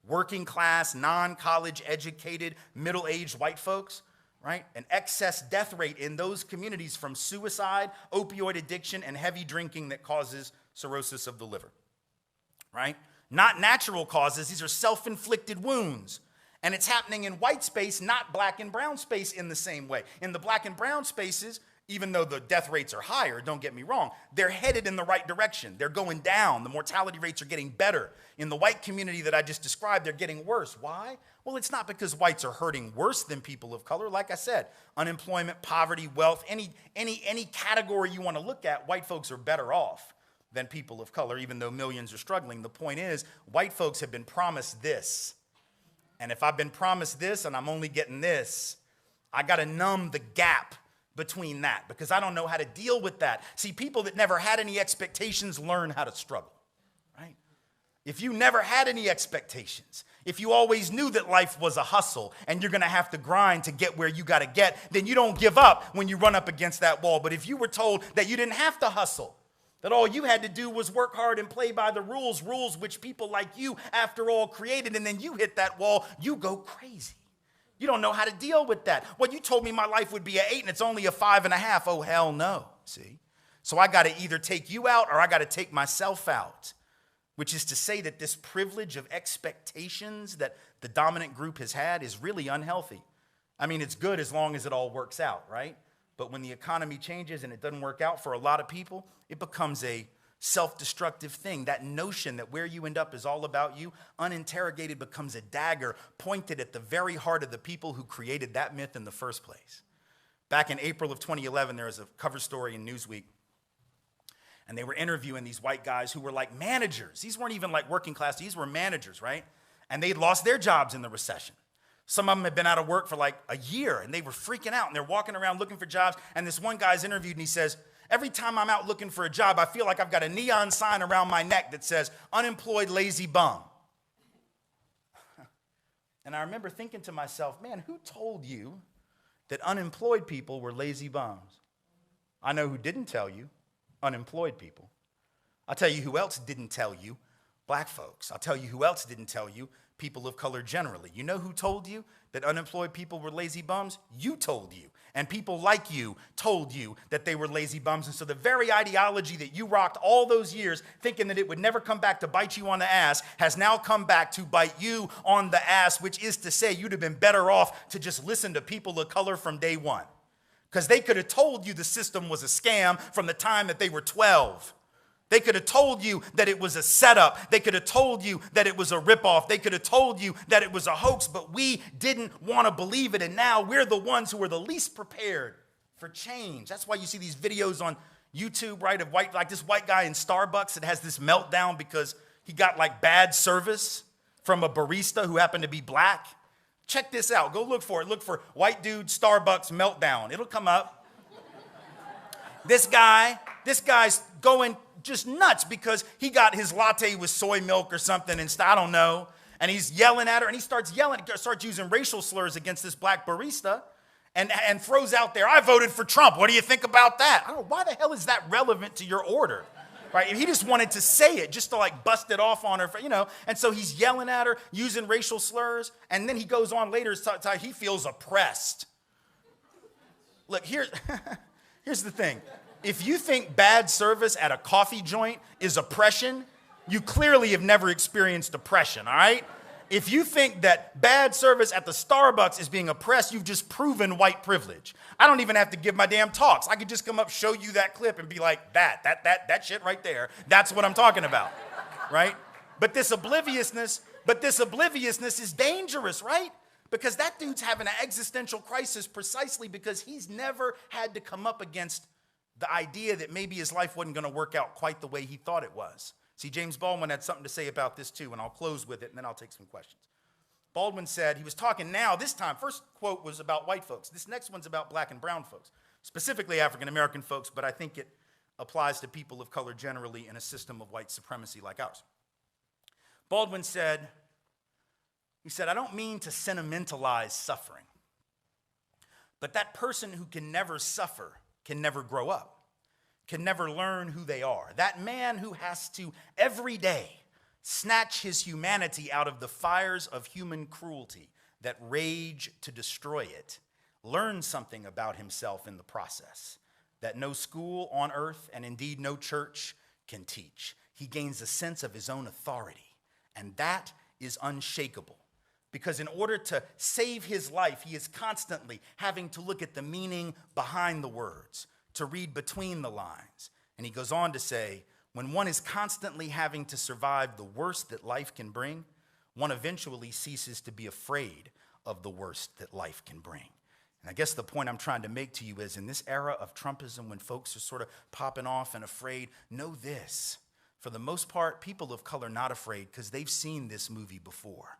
working class, non-college educated, middle-aged white folks. Right? An excess death rate in those communities from suicide, opioid addiction, and heavy drinking that causes cirrhosis of the liver. Right? Not natural causes. These are self-inflicted wounds. And it's happening in white space, not black and brown space in the same way. In the black and brown spaces, even though the death rates are higher, don't get me wrong, they're headed in the right direction. They're going down. The mortality rates are getting better. In the white community that I just described, they're getting worse. Why? Well, it's not because whites are hurting worse than people of color. Like I said, unemployment, poverty, wealth, any category you want to look at, white folks are better off than people of color, even though millions are struggling. The point is, white folks have been promised this. And if I've been promised this and I'm only getting this, I got to numb the gap between that because I don't know how to deal with that. See, people that never had any expectations learn how to struggle, right? If you never had any expectations, if you always knew that life was a hustle and you're going to have to grind to get where you got to get, then you don't give up when you run up against that wall. But if you were told that you didn't have to hustle, that all you had to do was work hard and play by the rules which people like you, after all, created, and then you hit that wall, you go crazy. You don't know how to deal with that. Well, you told me my life would be an 8 and it's only a 5.5. Oh, hell no, see? So I got to either take you out or I got to take myself out, which is to say that this privilege of expectations that the dominant group has had is really unhealthy. It's good as long as it all works out, right? But when the economy changes and it doesn't work out for a lot of people, it becomes a self-destructive thing. That notion that where you end up is all about you, uninterrogated, becomes a dagger pointed at the very heart of the people who created that myth in the first place. Back in April of 2011, there was a cover story in Newsweek, and they were interviewing these white guys who were like managers. These weren't even like working class, these were managers, right? And they'd lost their jobs in the recession. Some of them had been out of work for like a year, and they were freaking out, and they're walking around looking for jobs, and this one guy's interviewed, and he says, every time I'm out looking for a job, I feel like I've got a neon sign around my neck that says, unemployed lazy bum. And I remember thinking to myself, man, who told you that unemployed people were lazy bums? I know who didn't tell you, unemployed people. I'll tell you who else didn't tell you, black folks. I'll tell you who else didn't tell you, people of color generally. You know who told you that unemployed people were lazy bums? You told you. And people like you told you that they were lazy bums. And so the very ideology that you rocked all those years thinking that it would never come back to bite you on the ass has now come back to bite you on the ass, which is to say you'd have been better off to just listen to people of color from day one. Because they could have told you the system was a scam from the time that they were 12. They could have told you that it was a setup. They could have told you that it was a ripoff. They could have told you that it was a hoax, but we didn't want to believe it. And now we're the ones who are the least prepared for change. That's why you see these videos on YouTube, right, of like this white guy in Starbucks that has this meltdown because he got like bad service from a barista who happened to be black. Check this out. Go look for it. Look for white dude Starbucks meltdown. It'll come up. This guy's going just nuts because he got his latte with soy milk or something and I don't know. And he's yelling at her and he starts using racial slurs against this black barista and throws out there, I voted for Trump. What do you think about that? I don't know, why the hell is that relevant to your order? Right? He just wanted to say it just to like bust it off on her, and so he's yelling at her, using racial slurs, and then he goes on later to tell he feels oppressed. Look, here's the thing. If you think bad service at a coffee joint is oppression, you clearly have never experienced oppression, all right? If you think that bad service at the Starbucks is being oppressed, you've just proven white privilege. I don't even have to give my damn talks. I could just come up, show you that clip and be like, that shit right there, that's what I'm talking about, right? But this obliviousness is dangerous, right? Because that dude's having an existential crisis precisely because he's never had to come up against the idea that maybe his life wasn't going to work out quite the way he thought it was. See, James Baldwin had something to say about this too, and I'll close with it, and then I'll take some questions. Baldwin said, he was talking now, this time, first quote was about white folks. This next one's about black and brown folks, specifically African-American folks, but I think it applies to people of color generally in a system of white supremacy like ours. Baldwin said, I don't mean to sentimentalize suffering, but that person who can never suffer can never grow up, can never learn who they are. That man who has to every day snatch his humanity out of the fires of human cruelty that rage to destroy it, learns something about himself in the process that no school on earth and indeed no church can teach. He gains a sense of his own authority, and that is unshakable. Because in order to save his life, he is constantly having to look at the meaning behind the words, to read between the lines. And he goes on to say, when one is constantly having to survive the worst that life can bring, one eventually ceases to be afraid of the worst that life can bring. And I guess the point I'm trying to make to you is in this era of Trumpism, when folks are sort of popping off and afraid, know this. For the most part, people of color are not afraid because they've seen this movie before.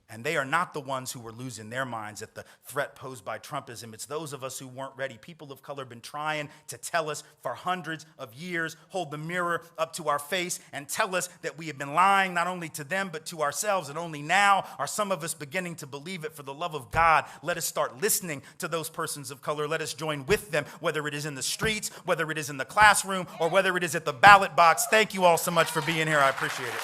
And they are not the ones who were losing their minds at the threat posed by Trumpism. It's those of us who weren't ready. People of color have been trying to tell us for hundreds of years, hold the mirror up to our face and tell us that we have been lying not only to them but to ourselves. And only now are some of us beginning to believe it. For the love of God, let us start listening to those persons of color. Let us join with them, whether it is in the streets, whether it is in the classroom, or whether it is at the ballot box. Thank you all so much for being here. I appreciate it.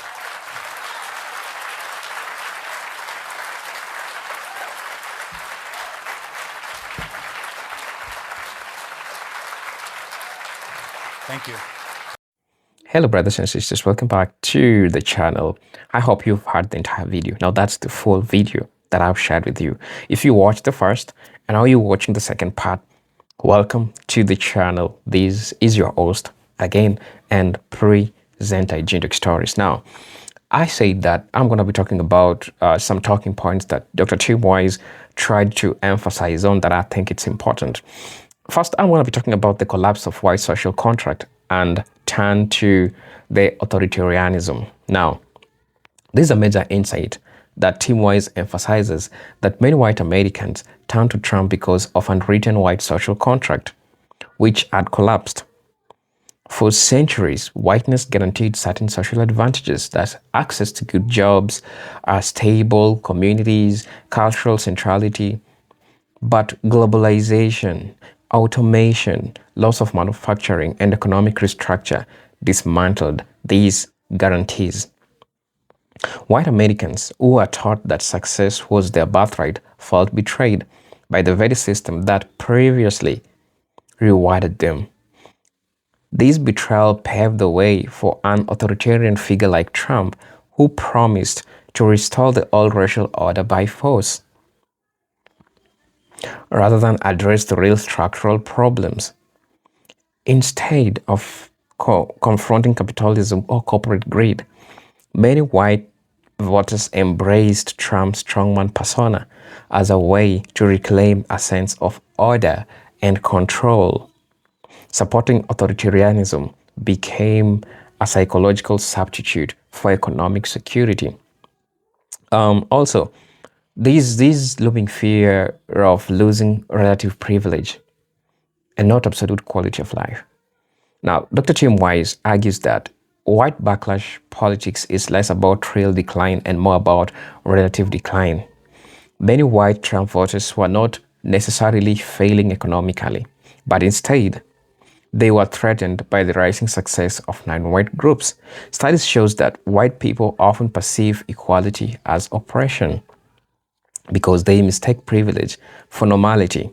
Thank you. Hello brothers and sisters, welcome back to the channel. I hope you've heard the entire video. Now that's the full video that I've shared with you. If you watched the first and now you're watching the second part, welcome to the channel. This is your host again and presenter Jinduk Stories. Now, I said that I'm going to be talking about some talking points that Dr. Tim Wise tried to emphasize on that I think it's important. First, I'm going to be talking about the collapse of white social contract and turn to the authoritarianism. Now, this is a major insight that Tim Wise emphasizes that many white Americans turned to Trump because of unwritten white social contract, which had collapsed. For centuries, whiteness guaranteed certain social advantages, that's access to good jobs, stable communities, cultural centrality. But globalization, automation, loss of manufacturing, and economic restructure dismantled these guarantees. White Americans who were taught that success was their birthright felt betrayed by the very system that previously rewarded them. This betrayal paved the way for an authoritarian figure like Trump, who promised to restore the old racial order by force, rather than address the real structural problems. Instead of confronting capitalism or corporate greed, many white voters embraced Trump's strongman persona as a way to reclaim a sense of order and control. Supporting authoritarianism became a psychological substitute for economic security. Also, this looming fear of losing relative privilege and not absolute quality of life. Now, Dr. Tim Wise argues that white backlash politics is less about real decline and more about relative decline. Many white Trump voters were not necessarily failing economically, but instead, they were threatened by the rising success of non-white groups. Studies show that white people often perceive equality as oppression because they mistake privilege for normality.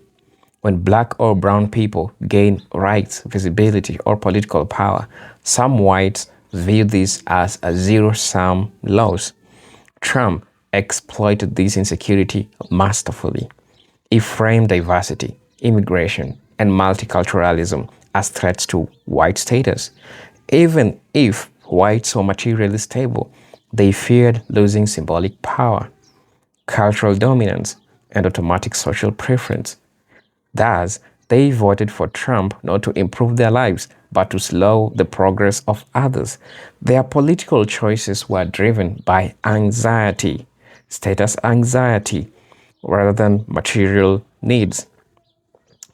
When black or brown people gain rights, visibility, or political power, some whites view this as a zero-sum loss. Trump exploited this insecurity masterfully. He framed diversity, immigration, and multiculturalism as threats to white status. Even if whites were materially stable, they feared losing symbolic power, cultural dominance, and automatic social preference. Thus, they voted for Trump not to improve their lives, but to slow the progress of others. Their political choices were driven by anxiety, status anxiety, rather than material needs.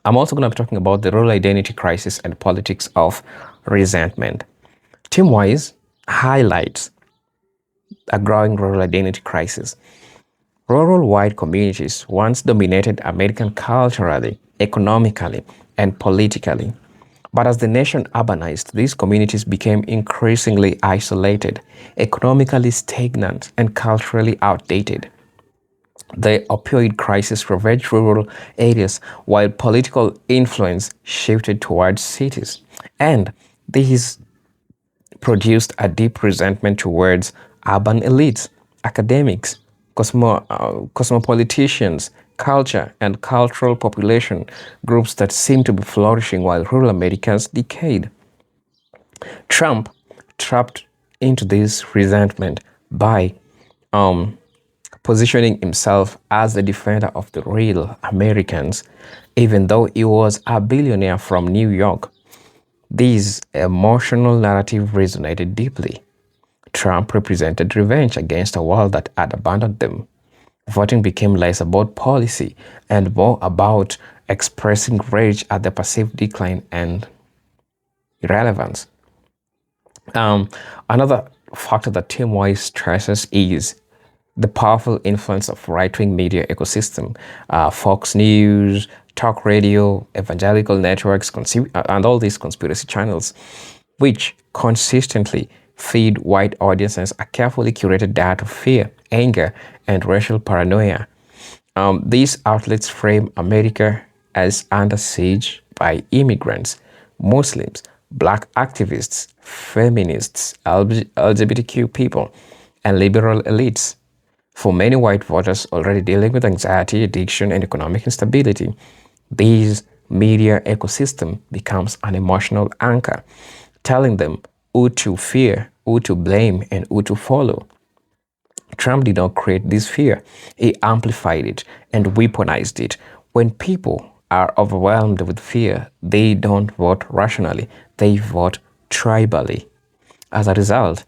I'm also going to be talking about the rural identity crisis and politics of resentment. Tim Wise highlights a growing rural identity crisis. Rural white communities once dominated American culturally, economically, and politically. But as the nation urbanized, these communities became increasingly isolated, economically stagnant, and culturally outdated. The opioid crisis ravaged rural areas while political influence shifted towards cities. And these produced a deep resentment towards urban elites, academics, cosmopoliticians, culture, and cultural population groups that seemed to be flourishing while rural Americans decayed. Trump tapped into this resentment by positioning himself as the defender of the real Americans, even though he was a billionaire from New York. This emotional narrative resonated deeply. Trump represented revenge against a world that had abandoned them. Voting became less about policy and more about expressing rage at the perceived decline and irrelevance. Another factor that Tim Wise stresses is the powerful influence of right-wing media ecosystem, Fox News, talk radio, evangelical networks, and all these conspiracy channels, which consistently feed white audiences a carefully curated diet of fear, anger, and racial paranoia. These outlets frame America as under siege by immigrants, Muslims, black activists, feminists, LGBTQ people, and liberal elites. For many white voters already dealing with anxiety, addiction, and economic instability, this media ecosystem becomes an emotional anchor, telling them who to fear, who to blame, and who to follow. Trump did not create this fear. He amplified it and weaponized it. When people are overwhelmed with fear, they don't vote rationally, they vote tribally. As a result,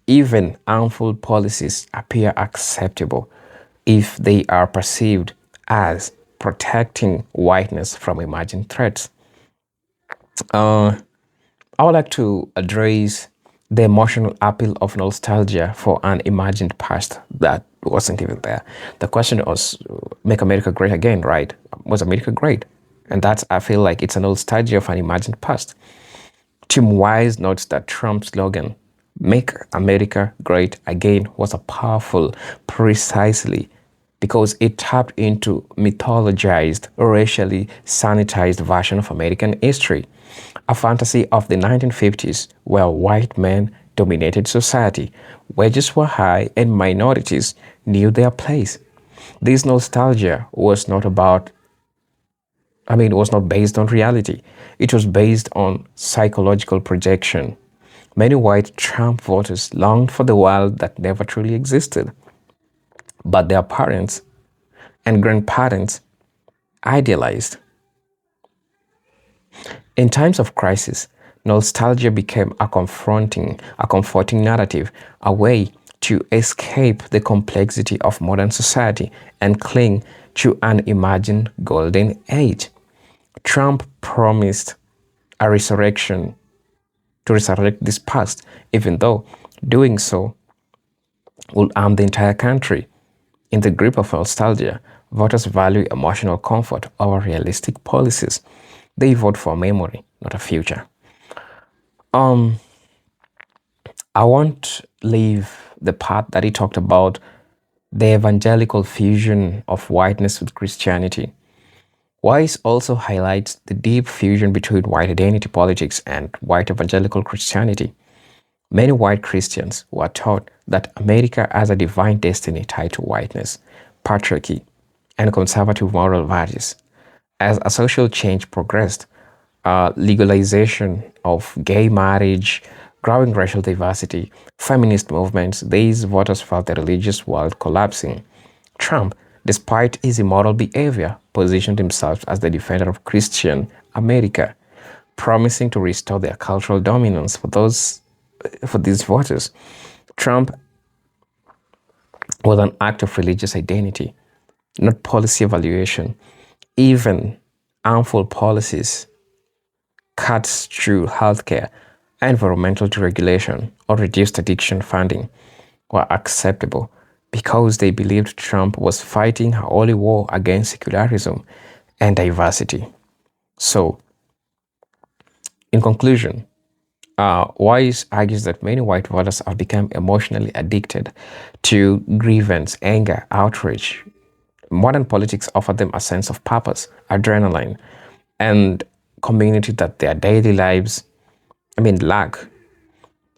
even harmful policies appear acceptable if they are perceived as protecting whiteness from emerging threats. I would like to address the emotional appeal of nostalgia for an imagined past that wasn't even there. The question was, make America great again, right? Was America great? And that's, I feel like it's a nostalgia of an imagined past. Tim Wise notes that Trump's slogan, Make America Great Again, was a powerful precisely because it tapped into mythologized, racially sanitized version of American history, a fantasy of the 1950s where white men dominated society, wages were high, and minorities knew their place. This nostalgia was not it was not based on reality. It was based on psychological projection. Many white Trump voters longed for the world that never truly existed, but their parents and grandparents idealized. In times of crisis, nostalgia became a comforting narrative, a way to escape the complexity of modern society and cling to an imagined golden age. Trump promised a resurrection to resurrect this past, even though doing so will harm the entire country. In the grip of nostalgia, voters value emotional comfort over realistic policies. They vote for memory, not a future. I won't leave the part that he talked about the evangelical fusion of whiteness with Christianity. Wise also highlights the deep fusion between white identity politics and white evangelical Christianity. Many white Christians were taught that America has a divine destiny tied to whiteness, patriarchy, and conservative moral values. As a social change progressed, legalization of gay marriage, growing racial diversity, feminist movements, these voters felt the religious world collapsing. Trump, despite his immoral behavior, positioned himself as the defender of Christian America, promising to restore their cultural dominance for these voters. Trump was an act of religious identity, not policy evaluation. Even harmful policies, cuts through healthcare, environmental deregulation, or reduced addiction funding were acceptable because they believed Trump was fighting a holy war against secularism and diversity. So, in conclusion, Wise argues that many white voters have become emotionally addicted to grievance, anger, outrage. Modern politics offer them a sense of purpose, adrenaline, and community that their daily lives, lack.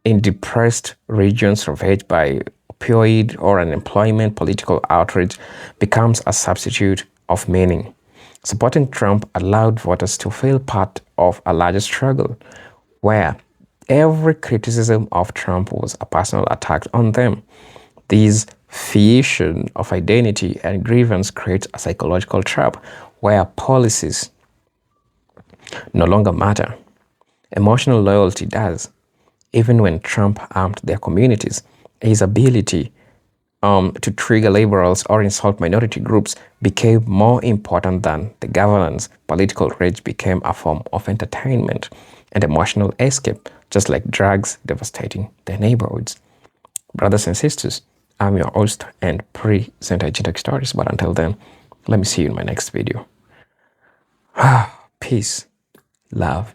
In depressed regions ravaged by opioid or unemployment, political outrage becomes a substitute of meaning. Supporting Trump allowed voters to feel part of a larger struggle where every criticism of Trump was a personal attack on them. This fusion of identity and grievance creates a psychological trap where policies no longer matter. Emotional loyalty does. Even when Trump harmed their communities, his ability to trigger liberals or insult minority groups became more important than the governance. Political rage became a form of entertainment and emotional escape, just like drugs devastating their neighborhoods. Brothers and sisters, I'm your host and presenter Agentic Stories, but until then, let me see you in my next video. Peace, love,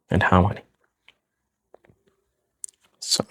and harmony. So